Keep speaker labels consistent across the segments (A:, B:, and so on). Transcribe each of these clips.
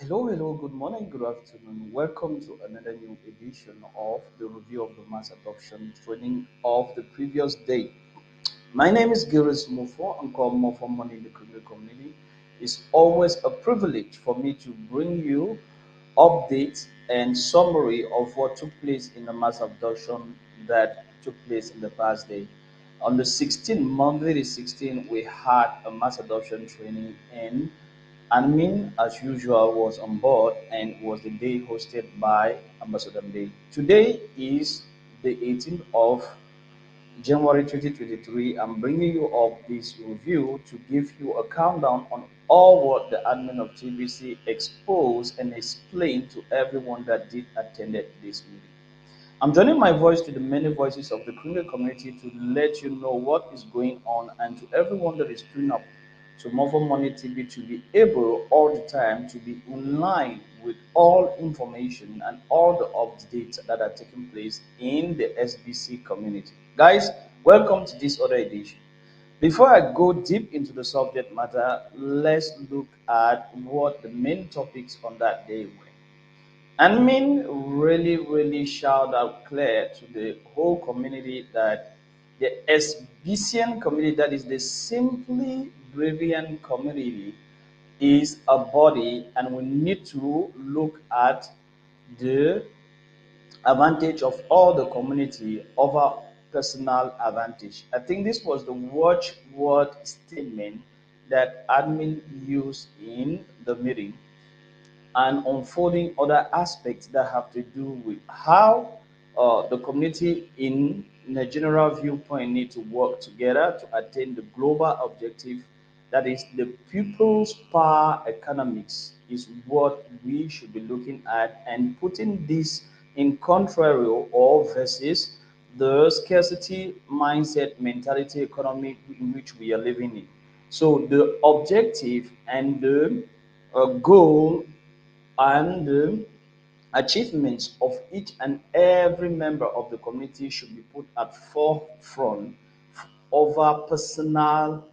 A: Hello, good morning, good afternoon. Welcome to another new edition of the review of the mass adoption training of the previous day. My name is Gilles MOFFO. I'm called MOFFO Money in the criminal community. It's always a privilege for me to bring you updates and summary of what took place in the mass abduction that took place in the past day. On the 16th, Monday the 16th, we had a mass adoption training in Admin, as usual, was on board and was the day hosted by Ambassador Day. Today is the 18th of January 2023. I'm bringing you up this review to give you a countdown on all what the admin of TBC exposed and explained to everyone that did attended this meeting. I'm joining my voice to the many voices of the criminal community to let you know what is going on and to everyone that is tuning up to Mobile Money TV to be able all the time to be in line with all information and all the updates that are taking place in the SBC community. Guys, welcome to this other edition. Before I go deep into the subject matter, let's look at what the main topics on that day were. And mean really shout out clear to the whole community that the SBCN community, that is the Simply Brilliant community, is a body, and we need to look at the advantage of all the community over personal advantage. I think this was the watchword statement that admin used in the meeting and unfolding other aspects that have to do with how the community in a general viewpoint need to work together to attain the global objective, that is the people's power economics, is what we should be looking at, and putting this in contrary or versus the scarcity mindset mentality economy in which we are living in. So the objective and the goal and the achievements of each and every member of the community should be put at forefront over personal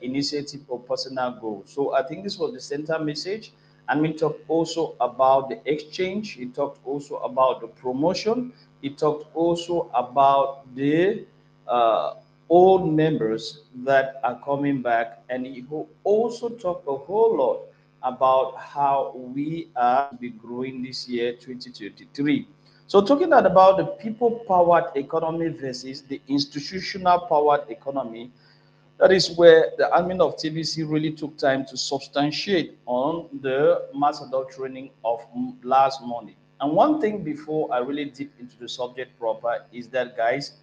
A: initiative or personal goals. So I think this was the center message. And we talked also about the exchange. It talked also about the promotion. It talked also about the uh, old members that are coming back. And he also talked a whole lot about how we are to be growing this year, 2023. So talking about the people-powered economy versus the institutional-powered economy, that is where the admin of TBC really took time to substantiate on the mass adult training of last Monday. And one thing before I really deep into the subject proper is that, guys,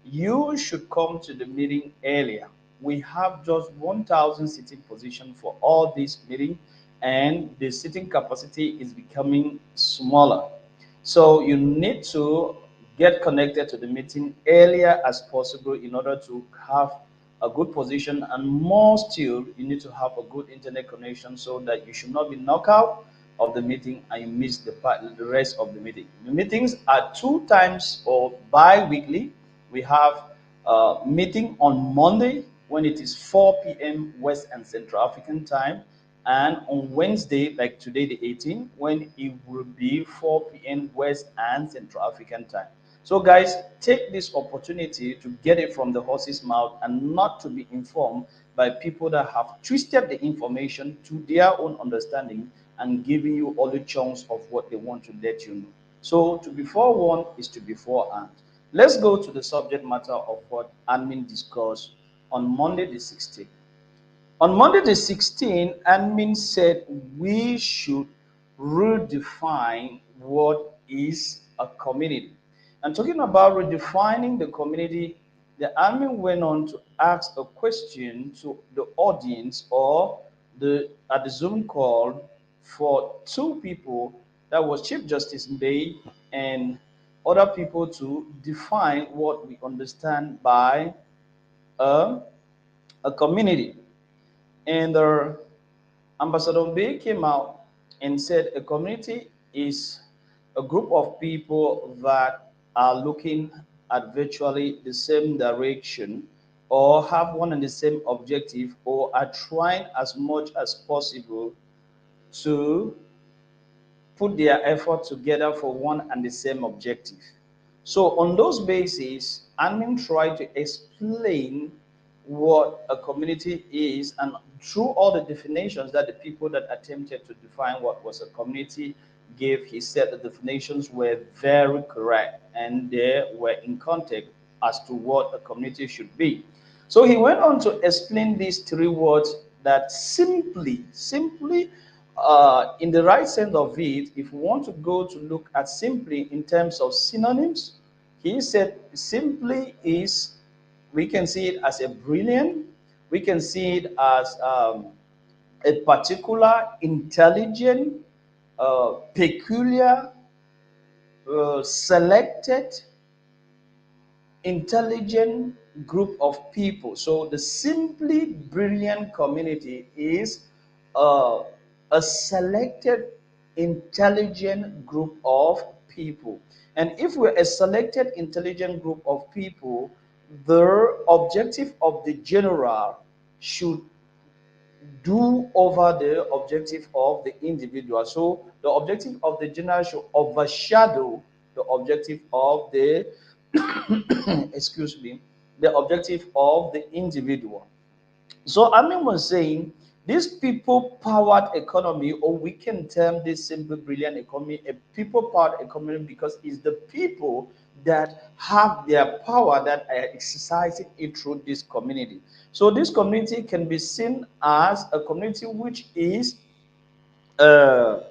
A: you should come to the meeting earlier. We have just 1,000 seating position for all this meeting, and the seating capacity is becoming smaller. So you need to get connected to the meeting earlier as possible in order to have a good position, and more still, you need to have a good internet connection so that you should not be knocked out of the meeting and you miss the rest of the meeting. The meetings are two times or bi-weekly. We have a meeting on Monday when it is 4 p.m. West and Central African time, and on Wednesday, like today, the 18th, when it will be 4 p.m. West and Central African time. So, guys, take this opportunity to get it from the horse's mouth and not to be informed by people that have twisted the information to their own understanding and giving you all the chunks of what they want to let you know. So, to be forewarned is to be forearmed. Let's go to the subject matter of what admin discussed on Monday the 16th. On Monday the 16th, admin said we should redefine what is a community. And talking about redefining the community, the admin went on to ask a question to the audience or the at the Zoom call for two people, that was Chief Justice Bay and other people, to define what we understand by a, a community. And Ambassador Bay came out and said a community is a group of people that are looking at virtually the same direction or have one and the same objective or are trying as much as possible to put their effort together for one and the same objective. So on those bases, admin tried to explain what a community is, and through all the definitions that the people that attempted to define what was a community gave, he said the definitions were very correct and they were in context as to what a community should be. So he went on to explain these three words that simply, in the right sense of it, if we want to go to look at simply in terms of synonyms, he said simply is, we can see it as a brilliant, we can see it as a particular, intelligent, peculiar, selected, intelligent group of people. So the simply brilliant community is uh, a selected, intelligent group of people. And if we're a selected, intelligent group of people, the objective of the general should do over the objective of the individual. So the objective of the general should overshadow the objective of the excuse me, the objective of the individual. So Amin was saying this people powered economy, or we can term this simple brilliant economy a people powered economy, because it's the people that have their power that are exercising it through this community. So this community can be seen as a community which is uh,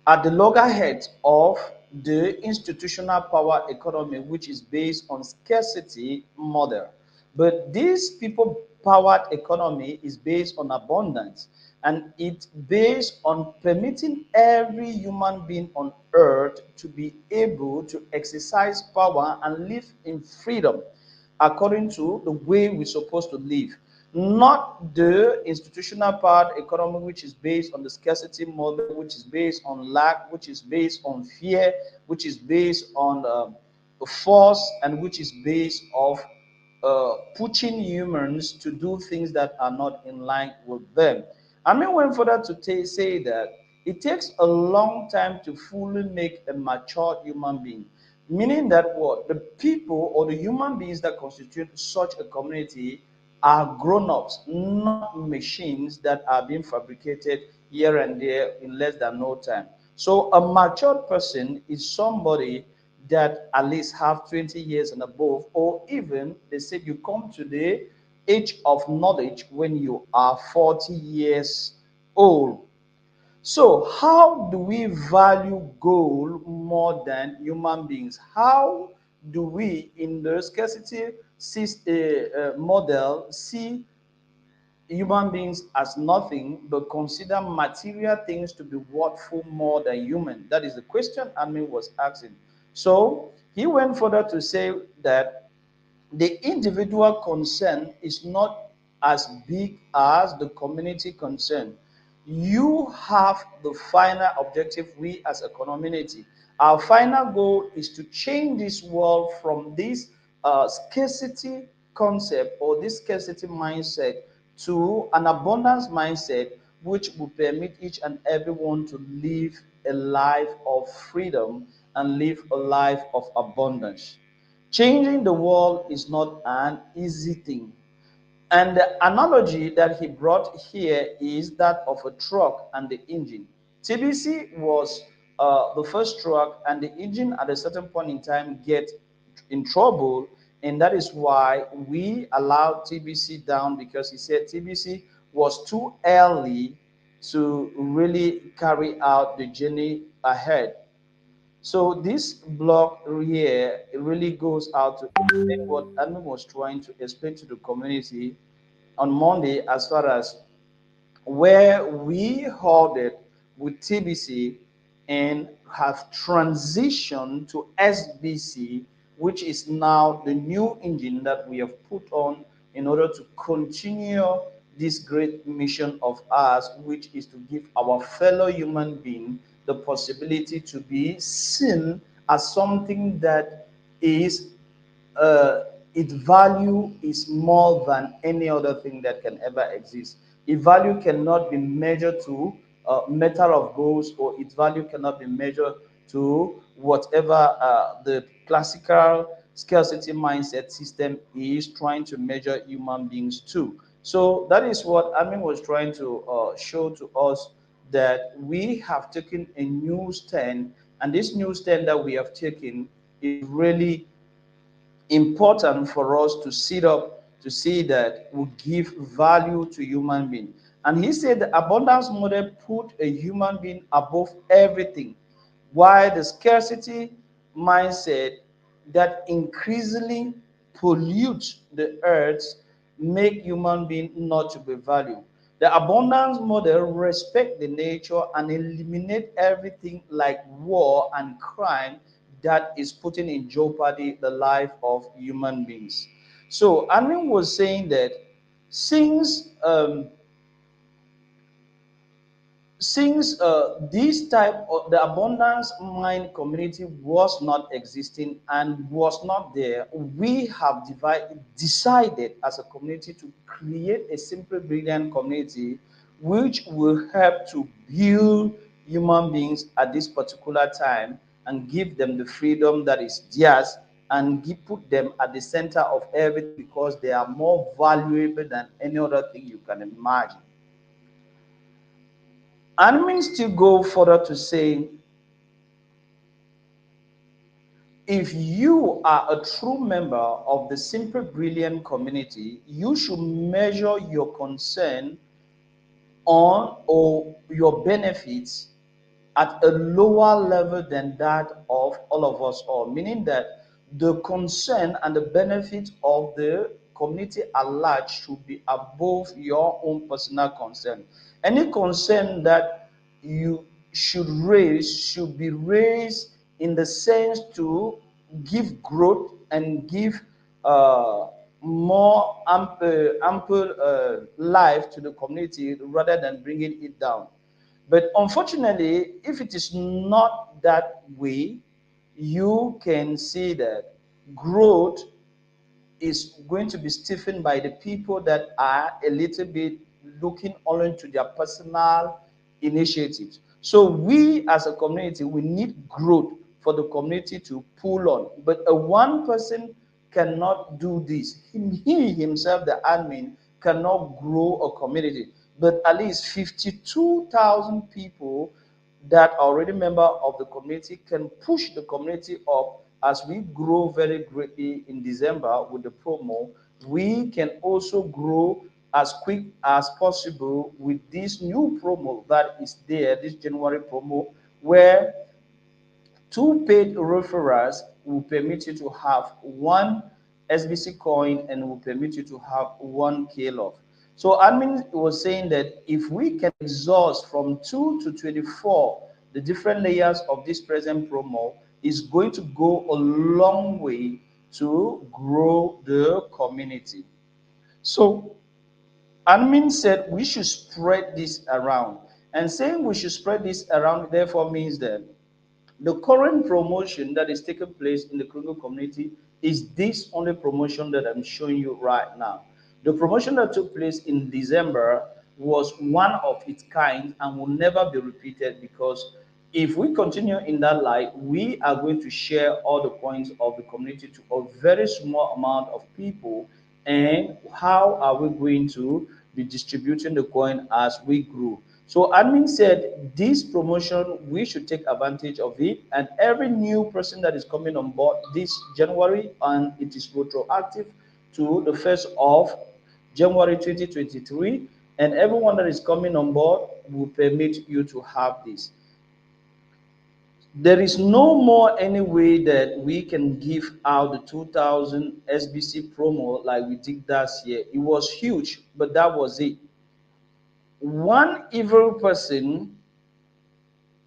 A: at the loggerhead of the institutional power economy, which is based on scarcity model. But this people powered economy is based on abundance, and it's based on permitting every human being on earth to be able to exercise power and live in freedom according to the way we're supposed to live, not the institutional part economy, which is based on the scarcity model, which is based on lack, which is based on fear, which is based on force, and which is based of pushing humans to do things that are not in line with them. I mean, went further to say that it takes a long time to fully make a mature human being. Meaning that what the people or the human beings that constitute such a community are grown-ups, not machines that are being fabricated here and there in less than no time. So a matured person is somebody that at least have 20 years and above, or even they said you come to the age of knowledge when you are 40 years old. So, how do we value gold more than human beings? How do we, in the scarcity model, see human beings as nothing but consider material things to be worthful more than human? That is the question Amin was asking. So, he went further to say that the individual concern is not as big as the community concern. You have the final objective, we as a community. Our final goal is to change this world from this scarcity concept or this scarcity mindset to an abundance mindset, which will permit each and everyone to live a life of freedom and live a life of abundance. Changing the world is not an easy thing. And the analogy that he brought here is that of a truck and the engine. TBC was the first truck, and the engine at a certain point in time get in trouble, and that is why we allowed TBC down, because he said TBC was too early to really carry out the journey ahead. So this block here really goes out to explain what Admin was trying to explain to the community on Monday, as far as where we halted with TBC and have transitioned to SBC, which is now the new engine that we have put on in order to continue this great mission of ours, which is to give our fellow human being the possibility to be seen as something that is its value is more than any other thing that can ever exist. Its value cannot be measured to metal of goals, or its value cannot be measured to whatever the classical scarcity mindset system is trying to measure human beings to. So that is what Amin was trying to show to us, that we have taken a new stand, and this new stand that we have taken is really important for us to sit up to see that we give value to human being. And he said the abundance model put a human being above everything, while the scarcity mindset that increasingly pollutes the earth make human being not to be valued. The abundance model respect the nature and eliminate everything like war and crime that is putting in jeopardy the life of human beings. So Anwin was saying that since this type of the abundance mind community was not existing and was not there, we have decided as a community to create a simple brilliant community which will help to build human beings at this particular time and give them the freedom that is theirs, and put them at the center of everything, because they are more valuable than any other thing you can imagine. And we still go further to say, if you are a true member of the Simple Brilliant community, you should measure your concern on or your benefits at a lower level than that of all of us all, meaning that the concern and the benefit of the community at large should be above your own personal concern. Any concern that you should be raised in the sense to give growth and give uh, more ample life to the community rather than bringing it down. But unfortunately, if it is not that way, you can see that growth is going to be stiffened by the people that are a little bit looking only to their personal initiatives. So we as a community, we need growth for the community to pull on. But a one person cannot do this. He himself, the admin, cannot grow a community. But at least 52,000 people that are already member of the community can push the community up. As we grow very greatly in December with the promo, we can also grow as quick as possible with this new promo that is there, this January promo, where two paid referrals will permit you to have one SBC coin and will permit you to have 1K love. So admin was saying that if we can exhaust from 2 to 24 the different layers of this present promo, is going to go a long way to grow the community. So admin said we should spread this around. And saying we should spread this around therefore means that the current promotion that is taking place in the Kruger community is this only promotion that I'm showing you right now. The promotion that took place in December was one of its kind and will never be repeated, because if we continue in that light, we are going to share all the points of the community to a very small amount of people. And how are we going to be distributing the coin as we grow? So admin said this promotion, we should take advantage of it, and every new person that is coming on board this January, and it is retroactive to the 1st of January 2023, and everyone that is coming on board will permit you to have this. There is no more any way that we can give out the 2000 SBC promo like we did last year. It was huge, but that was it. One evil person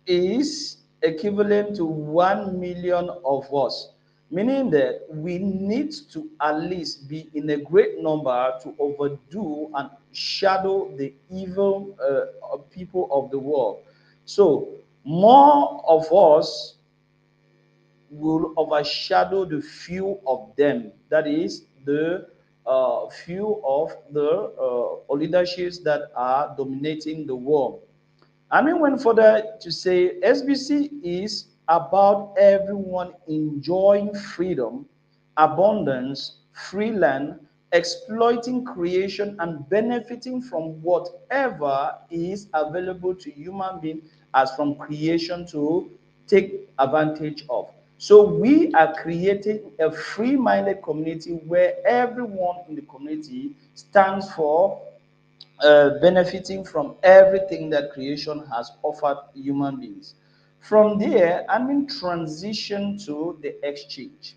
A: is equivalent to 1 million of us, meaning that we need to at least be in a great number to overdo and shadow the evil people of the world. So more of us will overshadow the few of them. That is the few of the leaderships that are dominating the world. I mean, went further to say SBC is about everyone enjoying freedom, abundance, free land, exploiting creation, and benefiting from whatever is available to human beings as from creation to take advantage of. So we are creating a free-minded community where everyone in the community stands for benefiting from everything that creation has offered human beings. From there, I mean, transition to the exchange.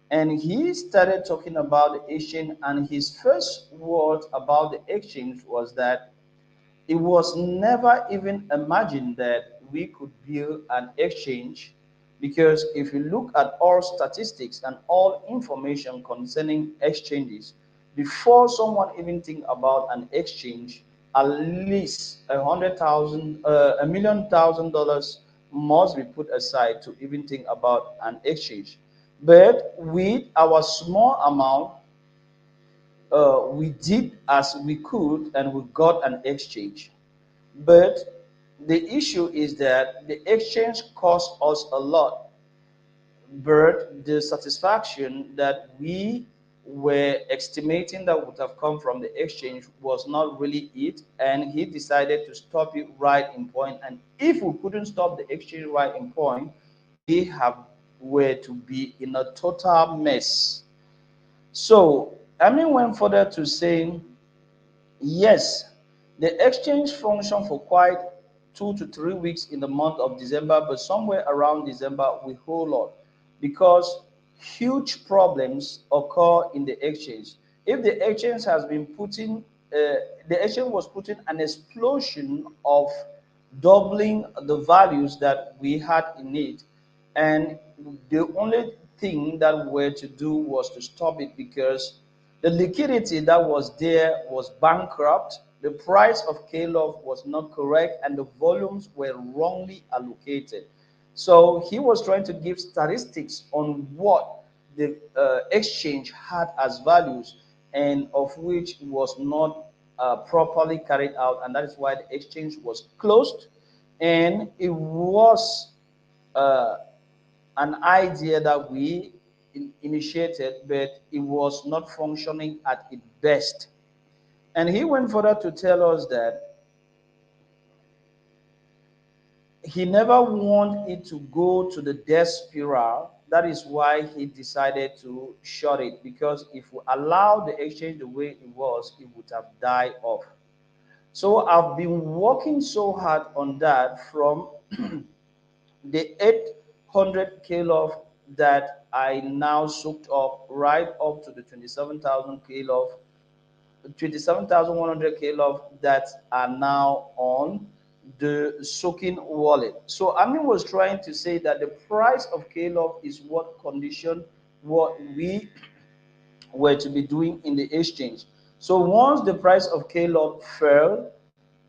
A: And he started talking about the exchange, and his first word about the exchange was that it was never even imagined that we could build an exchange, because if you look at all statistics and all information concerning exchanges, before someone even think about an exchange, at least $1 million must be put aside to even think about an exchange. But with our small amount, we did as we could and we got an exchange. But the issue is that the exchange cost us a lot, but the satisfaction that we were estimating that would have come from the exchange was not really it, and he decided to stop it right in point. And if we couldn't stop the exchange right in point, we have were to be in a total mess. So I mean, went further to saying, yes, the exchange functioned for quite 2 to 3 weeks in the month of December, but somewhere around December we hold on, because huge problems occur in the exchange. If the exchange has been putting, the exchange was putting an explosion of doubling the values that we had in it, and the only thing that we were to do was to stop it, because the liquidity that was there was bankrupt, the price of K-Love was not correct, and the volumes were wrongly allocated. So he was trying to give statistics on what the exchange had as values, and of which was not properly carried out, and that is why the exchange was closed. And it was uh, an idea that we initiated, but it was not functioning at its best. And he went further to tell us that he never wanted it to go to the death spiral. That is why he decided to shut it, because if we allowed the exchange the way it was, it would have died off. So I've been working so hard on that from the 800 kilo that I now soaked up right up to the 27,000 kilo, 27,100 kilo that are now on the soaking wallet. So Amin was trying to say that the price of kilo is what condition what we were to be doing in the exchange. So once the price of kilo fell,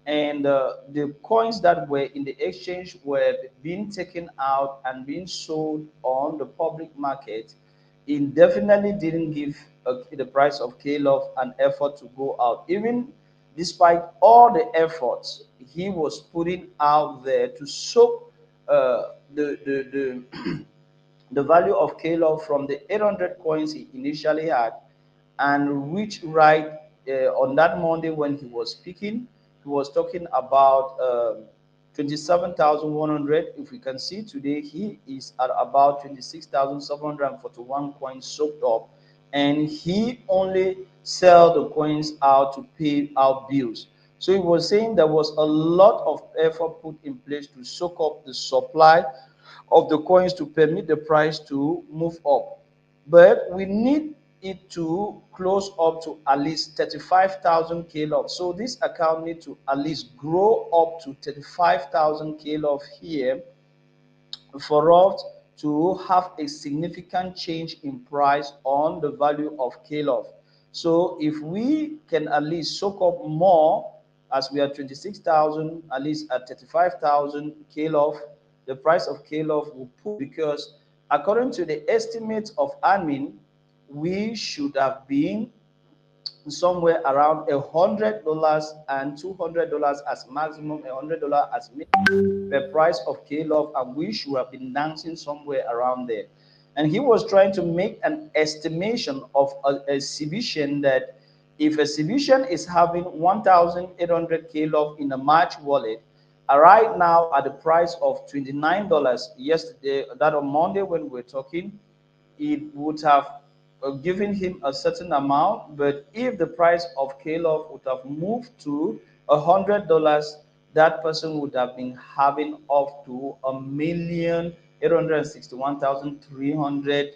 A: and the coins that were in the exchange were being taken out and being sold on the public market, it definitely didn't give the price of K-Love an effort to go out. Even despite all the efforts he was putting out there to soak the the value of K-Love from the 800 coins he initially had, and which right on that Monday when he was speaking, he was talking about 27,100. If we can see today, he is at about 26,741 coins soaked up, and he only sell the coins out to pay out bills. So he was saying there was a lot of effort put in place to soak up the supply of the coins to permit the price to move up. But we need it to close up to at least 35,000 KLOF. So this account needs to at least grow up to 35,000 KLOF here for us to have a significant change in price on the value of KLOF. So if we can at least soak up more, as we are 26,000, at least at 35,000 KLOF, the price of KLOF will pull, because according to the estimates of admin, we should have been somewhere around $100 and $200 as maximum, $100 as minimum per price of KLove, and we should have been dancing somewhere around there. And he was trying to make an estimation of a exhibition that if a exhibition is having 1,800 KLove in a March wallet, right now at the price of $29 yesterday, that on Monday when we were talking, it would have given him a certain amount. But if the price of KLove would have moved to $100, that person would have been having up to $1,861,300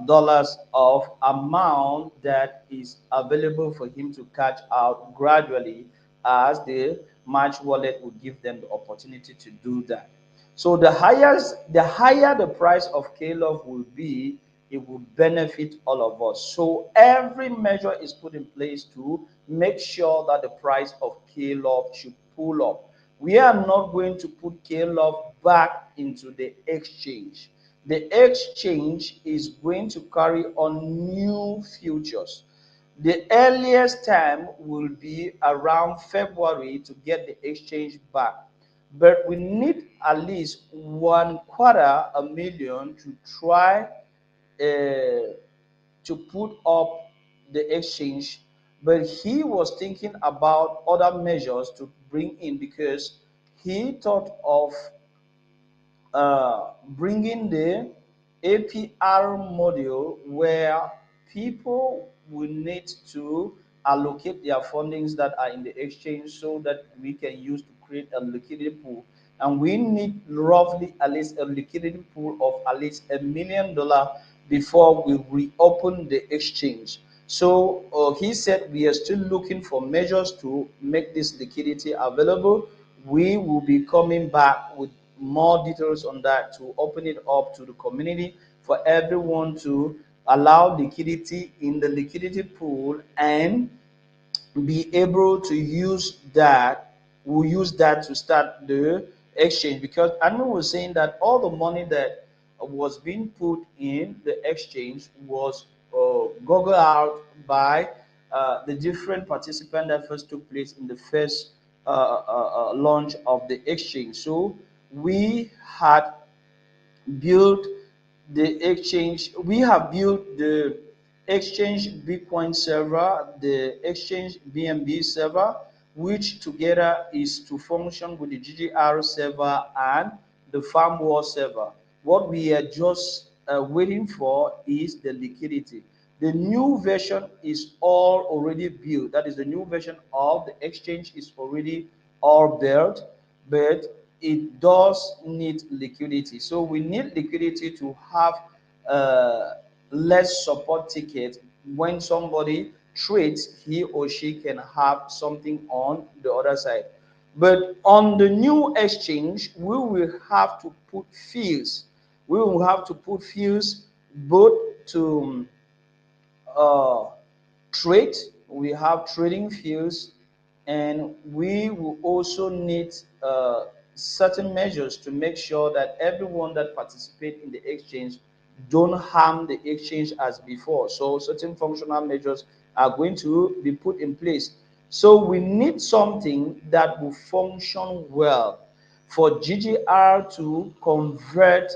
A: dollars of amount that is available for him to catch out gradually, as the March wallet would give them the opportunity to do that. So the higher the price of KLove will be, it will benefit all of us. So every measure is put in place to make sure that the price of KLove should pull up. We are not going to put KLove back into the exchange. The exchange is going to carry on new futures. The earliest time will be around February to get the exchange back. But we need at least 250,000 to try to put up the exchange. But he was thinking about other measures to bring in, because he thought of bringing the APR module, where people will need to allocate their fundings that are in the exchange so that we can use to create a liquidity pool. And we need roughly at least a liquidity pool of at least $1 million before we reopen the exchange. So he said we are still looking for measures to make this liquidity available. We will be coming back with more details on that to open it up to the community for everyone to allow liquidity in the liquidity pool and be able to use that. We'll use that to start the exchange, because Anu was saying that all the money that was being put in the exchange was goggled out by the different participants that first took place in the first launch of the exchange. So we had built the exchange. We have built the exchange Bitcoin server, the exchange BNB server, which together is to function with the GGR server and the firmware server. What we are just waiting for is the liquidity. The new version is all already built. That is, the new version of the exchange is already all built, but it does need liquidity. So we need liquidity to have less support ticket. When somebody trades, he or she can have something on the other side. But on the new exchange, we will have to put fees. We will have to put fees both to uh, trade. We have trading fields, and we will also need certain measures to make sure that everyone that participates in the exchange don't harm the exchange as before. So certain functional measures are going to be put in place. So we need something that will function well for GGR to convert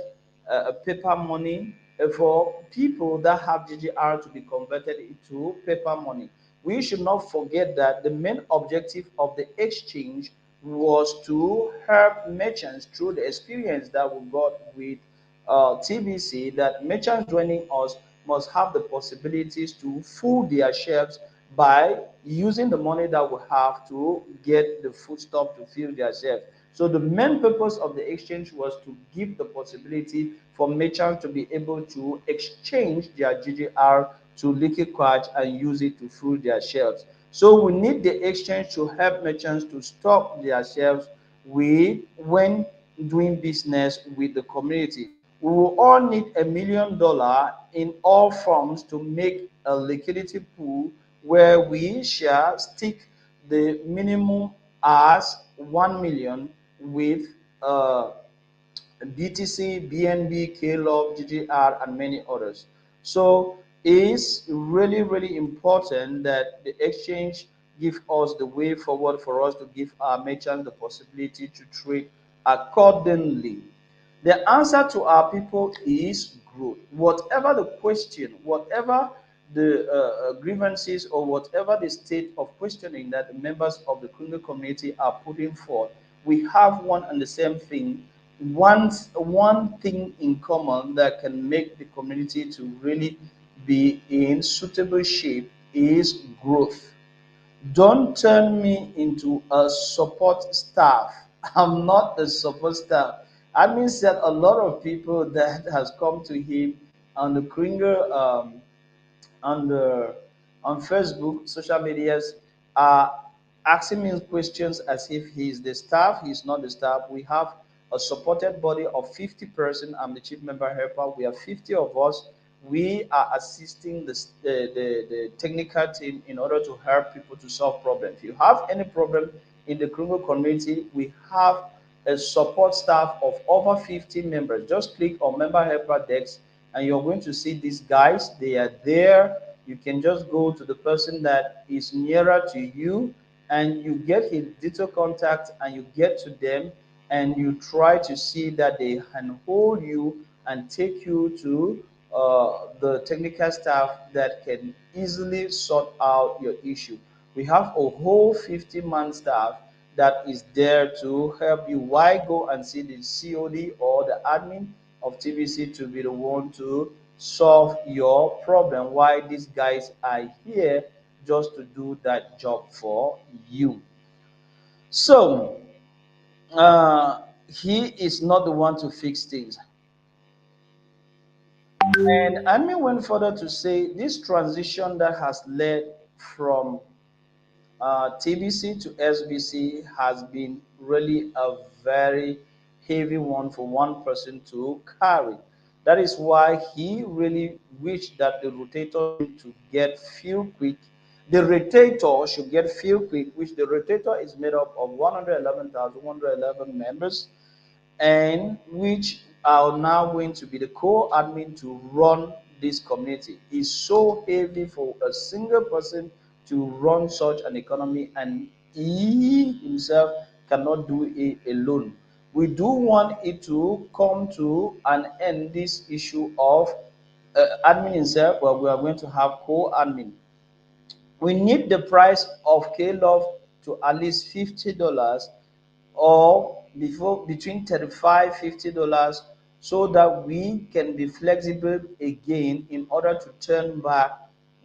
A: paper money, for people that have GGR to be converted into paper money. We should not forget that the main objective of the exchange was to help merchants through the experience that we got with TBC, that merchants joining us must have the possibilities to fill their shelves by using the money that we have to get the foodstuff to fill their shelves. So the main purpose of the exchange was to give the possibility for merchants to be able to exchange their GGR to liquid cash and use it to fill their shelves. So we need the exchange to help merchants to stock their shelves with when doing business with the community. We will all need $1 million in all forms to make a liquidity pool where we shall stick the minimum as 1 million with BTC, BNB, KLove, GGR, and many others. So It's really, really important that the exchange give us the way forward for us to give our merchants the possibility to trade accordingly. The answer to our people is growth. Whatever the question, whatever the grievances, or whatever the state of questioning that the members of the criminal community are putting forth, we have one and the same thing, one thing in common that can make the community to really be in suitable shape is growth. Don't turn me into a support staff. I'm not a support staff. I mean, said a lot of people that has come to him on the Kringer on the on Facebook, social medias are asking me questions as if he's the staff. He's not the staff. We have a supported body of 50 person. I'm the chief member helper. We are 50 of us. We are assisting the technical team in order to help people to solve problems. If you have any problem in the criminal community, we have a support staff of over 50 members. Just click on member helper desk and you're going to see these guys. They are there. You can just go to the person that is nearer to you and you get his detail contact and you get to them and you try to see that they can hold you and take you to the technical staff that can easily sort out your issue. We have a whole 50-man staff that is there to help you. Why go and see the COD or the admin of TVC to be the one to solve your problem? Why these guys are here just to do that job for you. So he is not the one to fix things. And admin went further to say this transition that has led from TBC to SBC has been really a very heavy one for one person to carry. That is why he really wished that the rotator to get filled quick. The rotator should get filled quick, which the rotator is made up of 111,111 members, and which are now going to be the co-admin to run this community. Is so heavy for a single person to run such an economy, and he himself cannot do it alone. We do want it to come to an end, this issue of admin himself, but we are going to have co-admin. We need the price of KLove to at least $50 or before between 35 $50, so that we can be flexible again in order to turn back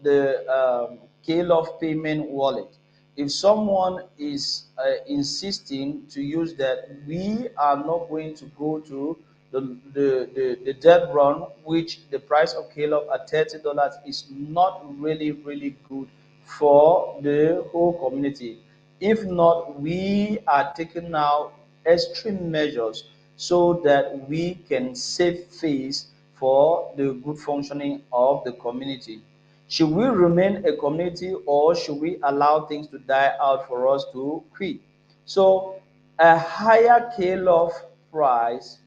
A: the KLove payment wallet. If someone is insisting to use that, we are not going to go to the dead run, which the price of KLove at $30 is not really, really good for the whole community. If not, we are taking now extreme measures so that we can save face for the good functioning of the community. Should we remain a community, or should we allow things to die out for us to quit? So a higher KLove price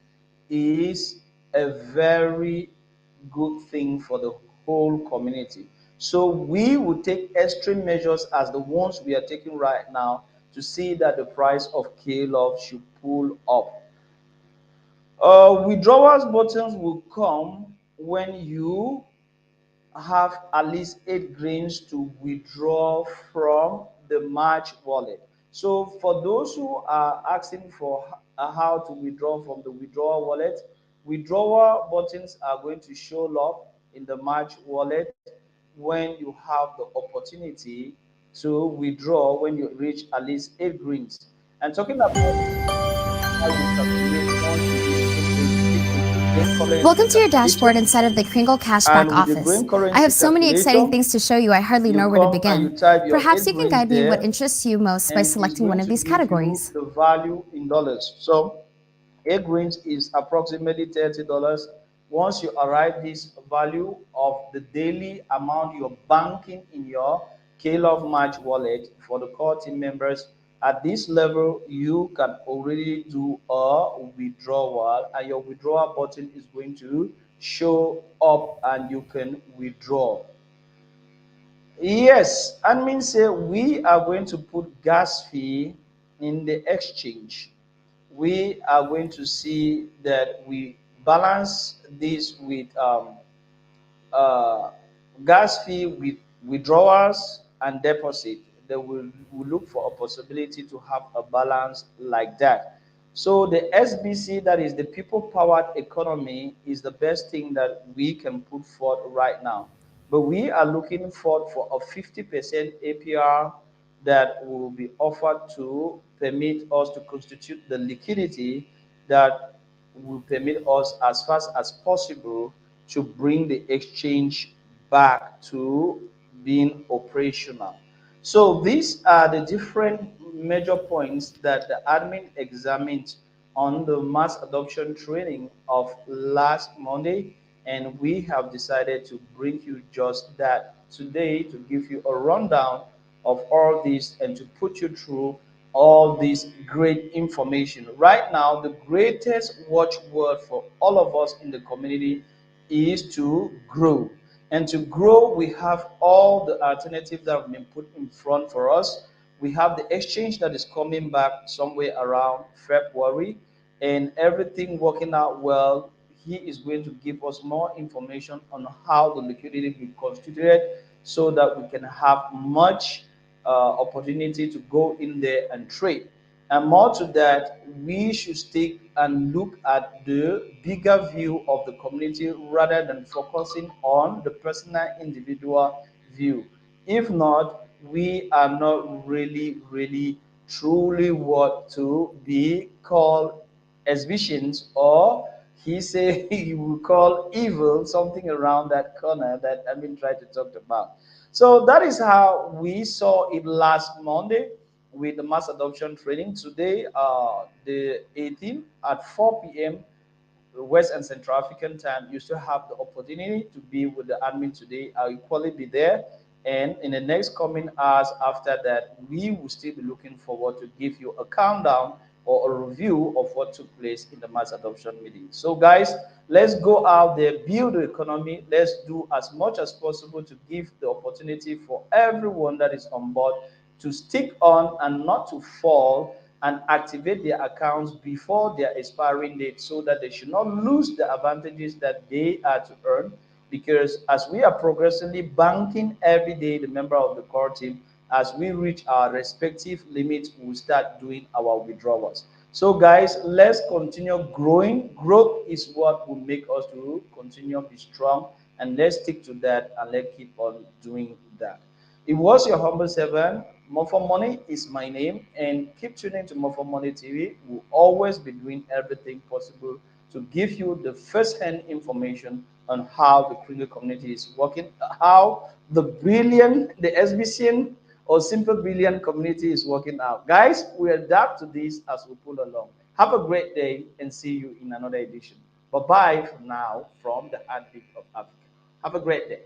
A: is a very good thing for the whole community. So we will take extreme measures as the ones we are taking right now to see that the price of KLove should pull up. Withdrawals buttons will come when you have at least 8 grains to withdraw from the March wallet. So for those who are asking for how to withdraw from the withdrawal wallet, withdrawal buttons are going to show up in the March wallet when you have the opportunity to withdraw when you reach at least 8 greens. And talking about how you calculate once you reach 8 greens,
B: Welcome to your dashboard inside of the Kringle Cashback
A: and with the
B: office.
A: green currency
B: I have so many exciting
A: calculator,
B: things to show you, I hardly
A: you
B: know where to
A: come and you
B: begin.
A: type your
B: Perhaps
A: 8
B: you can
A: grains
B: guide me what
A: there,
B: interests you most by
A: and it's
B: selecting one
A: going
B: of
A: to
B: these
A: give you
B: categories.
A: the value in dollars. So 8 grains is approximately $30. Once you arrive this value of the daily amount you're banking in your KLove March wallet for the core team members, at this level you can already do a withdrawal, and your withdrawal button is going to show up and you can withdraw. Yes, admin say we are going to put gas fee in the exchange. We are going to see that we balance this with uh, gas fee with withdrawals and deposit. They will look for a possibility to have a balance like that. So the SBC, that is the people powered economy, is the best thing that we can put forth right now. But we are looking forward for a 50% APR that will be offered to permit us to constitute the liquidity that will permit us as fast as possible to bring the exchange back to being operational. So these are the different major points that the admin examined on the mass adoption training of last Monday, and we have decided to bring you just that today to give you a rundown of all this and to put you through all this great information. Right now, the greatest watchword for all of us in the community is to grow. And to grow, we have all the alternatives that have been put in front for us. We have the exchange that is coming back somewhere around February, and everything working out well. He is going to give us more information on how the liquidity will be constituted so that we can have much opportunity to go in there and trade. And more to that, we should stick and look at the bigger view of the community rather than focusing on the personal individual view. If not, we are not really truly what to be called exhibitions, or he say he will call evil something around that corner that I've been trying to talk about. So that is how we saw it last Monday with the mass adoption training. Today, the 18th at 4 p.m. West and Central African time, you still have the opportunity to be with the admin today. I'll equally be there. And in the next coming hours after that, we will still be looking forward to give you a countdown or a review of what took place in the mass adoption meeting. So, guys, let's go out there, build the economy. Let's do as much as possible to give the opportunity for everyone that is on board to stick on and not to fall and activate their accounts before their expiring date so that they should not lose the advantages that they are to earn. Because as we are progressively banking every day, the member of the core team, as we reach our respective limits, we'll start doing our withdrawals. So, guys, let's continue growing. Growth is what will make us to continue to be strong, and let's stick to that and let's keep on doing that. It was your humble servant. MOFFO Money is my name, and keep tuning to MOFFO Money TV. We'll always be doing everything possible to give you the first-hand information on how the criminal community is working, how the brilliant, the SBCN or simple brilliant community is working out. Guys, we adapt to this as we pull along. Have a great day and see you in another edition. Bye-bye for now from the Heartbeat of Africa. Have a great day.